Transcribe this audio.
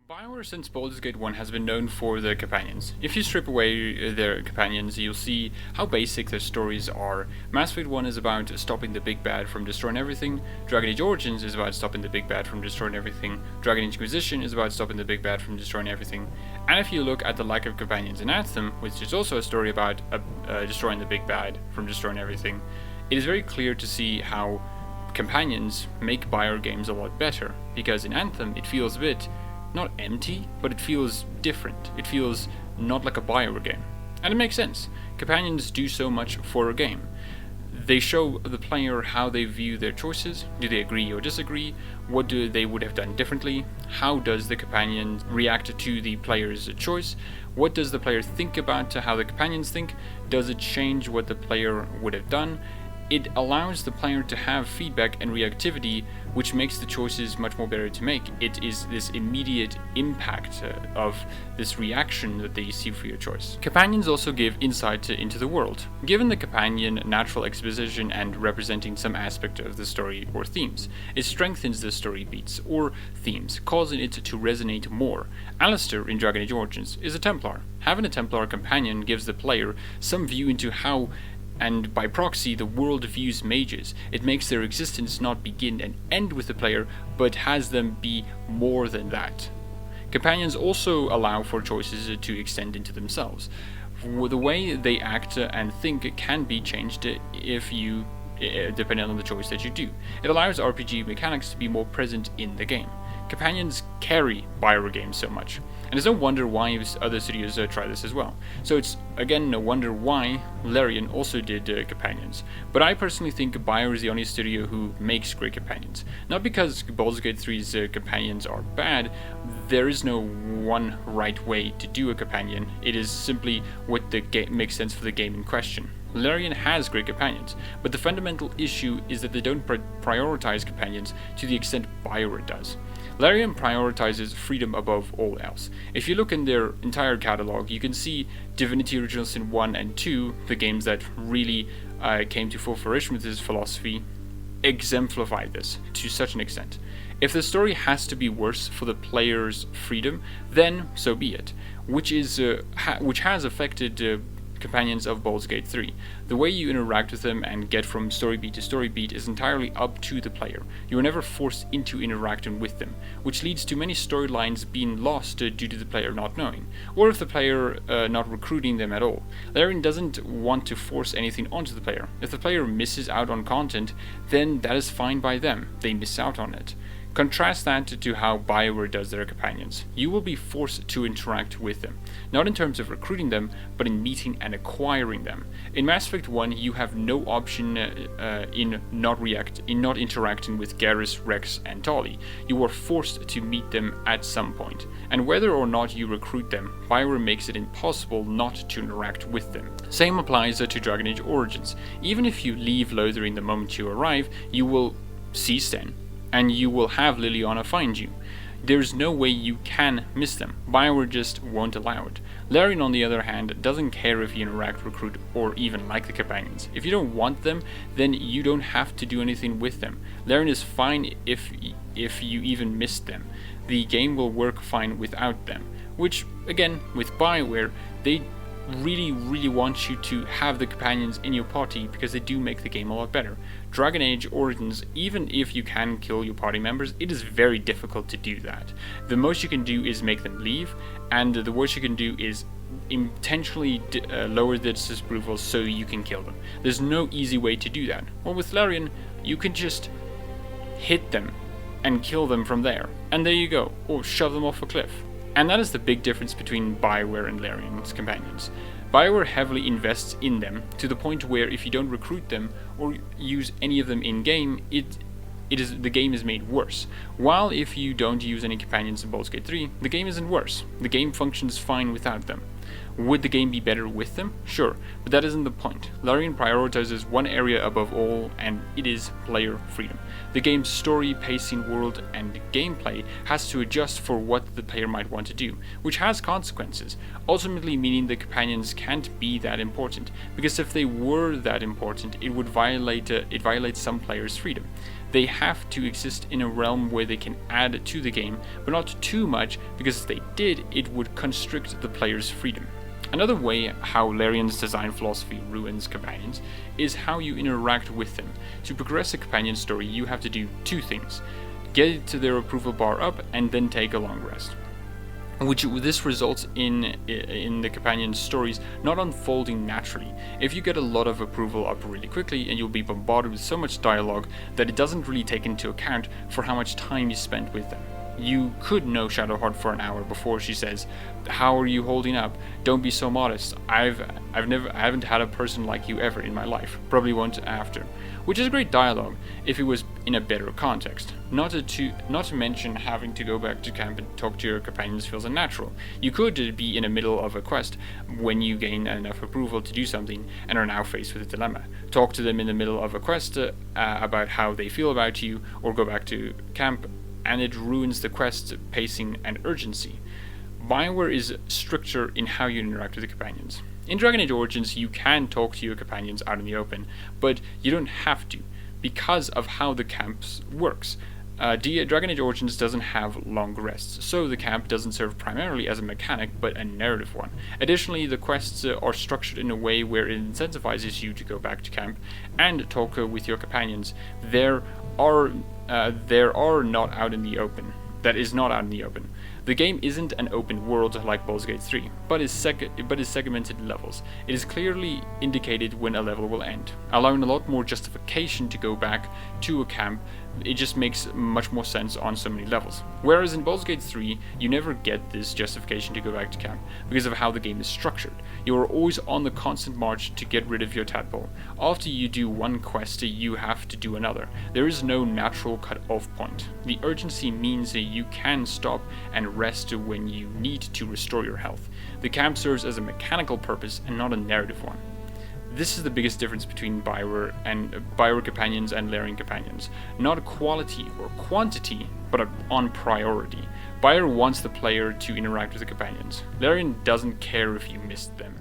Bioware since Baldur's Gate 1 has been known for their companions. If you strip away their companions, you'll see how basic their stories are. Mass Effect 1 is about stopping the big bad from destroying everything, Dragon Age Origins is about stopping the big bad from destroying everything, Dragon Age Inquisition is about stopping the big bad from destroying everything, and if you look at the lack of companions in Anthem, which is also a story about destroying the big bad from destroying everything, it is very clear to see how companions make Bioware games a lot better, because in Anthem it feels a bit not empty, but it feels different. It feels not like a Bioware game. And it makes sense. Companions do so much for a game. They show the player how they view their choices. Do they agree or disagree? What do they would have done differently? How does the companion react to the player's choice? What does the player think about how the companions think? Does it change what the player would have done? It allows the player to have feedback and reactivity, which makes the choices much more better to make. It is this immediate impact of this reaction that they see for your choice. Companions also give insight into the world. Given the companion natural exposition and representing some aspect of the story or themes, it strengthens the story beats or themes, causing it to resonate more. Alistair in Dragon Age Origins is a Templar. Having a Templar companion gives the player some view into how, and by proxy, the world views mages. It makes their existence not begin and end with the player, but has them be more than that. Companions also allow for choices to extend into themselves. The way they act and think can be changed depending on the choice that you do. It allows RPG mechanics to be more present in the game. Companions carry Bioware games so much, and it's no wonder why other studios try this as well. So it's again no wonder why Larian also did companions. But I personally think Bioware is the only studio who makes great companions. Not because Baldur's Gate 3's companions are bad. There is no one right way to do a companion. It is simply what the game makes sense for the game in question. Larian has great companions, but the fundamental issue is that they don't prioritize companions to the extent Bioware does. Larian prioritizes freedom above all else. If you look in their entire catalog, you can see Divinity Original Sin 1 and 2, the games that really came to full fruition with this philosophy, exemplify this to such an extent. If the story has to be worse for the player's freedom, then so be it, which has affected companions of Baldur's Gate 3. The way you interact with them and get from story beat to story beat is entirely up to the player. You are never forced into interacting with them, which leads to many storylines being lost due to the player not knowing, or if the player not recruiting them at all. Larian doesn't want to force anything onto the player. If the player misses out on content, then that is fine by them. They miss out on it. Contrast that to how Bioware does their companions. You will be forced to interact with them, not in terms of recruiting them, but in meeting and acquiring them. In Mass Effect 1, you have no option in not interacting with Garrus, Rex, and Tali. You are forced to meet them at some point, and whether or not you recruit them, Bioware makes it impossible not to interact with them. Same applies to Dragon Age Origins. Even if you leave Lothering the moment you arrive, you will see Sten, and you will have Liliana find you. There's no way you can miss them. Bioware just won't allow it. Larian, on the other hand, doesn't care if you interact, recruit, or even like the companions. If you don't want them, then you don't have to do anything with them. Larian is fine if you even missed them. The game will work fine without them. Which, again, with Bioware, they really want you to have the companions in your party because they do make the game a lot better. Dragon Age Origins, even if you can kill your party members, it is very difficult to do that. The most you can do is make them leave, and the worst you can do is intentionally lower their disapproval so you can kill them. There's no easy way to do that. Well, with Larian, you can just hit them and kill them from there, and there you go, or shove them off a cliff. And that is the big difference between Bioware and Larian's companions. Bioware heavily invests in them to the point where if you don't recruit them or use any of them in-game, the game is made worse. While if you don't use any companions in Baldur's Gate 3, the game isn't worse. The game functions fine without them. Would the game be better with them? Sure, but that isn't the point. Larian prioritizes one area above all, and it is player freedom. The game's story, pacing, world, and gameplay has to adjust for what the player might want to do, which has consequences, ultimately meaning the companions can't be that important, because if they were that important, it would violate some players' freedom. They have to exist in a realm where they can add to the game, but not too much, because if they did, it would constrict the player's freedom. Another way how Larian's design philosophy ruins companions is how you interact with them. To progress a companion story, you have to do two things: get to their approval bar up and then take a long rest. This results in the companion stories not unfolding naturally. If you get a lot of approval up really quickly, and you'll be bombarded with so much dialogue that it doesn't really take into account for how much time you spent with them. You could know Shadowheart for an hour before she says, "How are you holding up? Don't be so modest. I haven't had a person like you ever in my life. Probably won't after." Which is great dialogue if it was in a better context. Not to mention having to go back to camp and talk to your companions feels unnatural. You could be in the middle of a quest when you gain enough approval to do something and are now faced with a dilemma. Talk to them in the middle of a quest about how they feel about you, or go back to camp, and it ruins the quest's pacing and urgency. Bioware is stricter in how you interact with the companions. In Dragon Age Origins, you can talk to your companions out in the open, but you don't have to, because of how the camps works. Dragon Age Origins doesn't have long rests, so the camp doesn't serve primarily as a mechanic, but a narrative one. Additionally, the quests are structured in a way where it incentivizes you to go back to camp and talk with your companions. There are not out in the open. That is not out in the open. The game isn't an open world like Baldur's Gate 3, but is segmented levels. It is clearly indicated when a level will end, allowing a lot more justification to go back to a camp. It just makes much more sense on so many levels. Whereas in Baldur's Gate 3, you never get this justification to go back to camp because of how the game is structured. You are always on the constant march to get rid of your tadpole. After you do one quest, you have to do another. There is no natural cut-off point. The urgency means that you can stop and rest when you need to restore your health. The camp serves as a mechanical purpose and not a narrative one. This is the biggest difference between Bioware companions and Larian companions. Not quality or quantity, but on priority. Bioware wants the player to interact with the companions. Larian doesn't care if you missed them.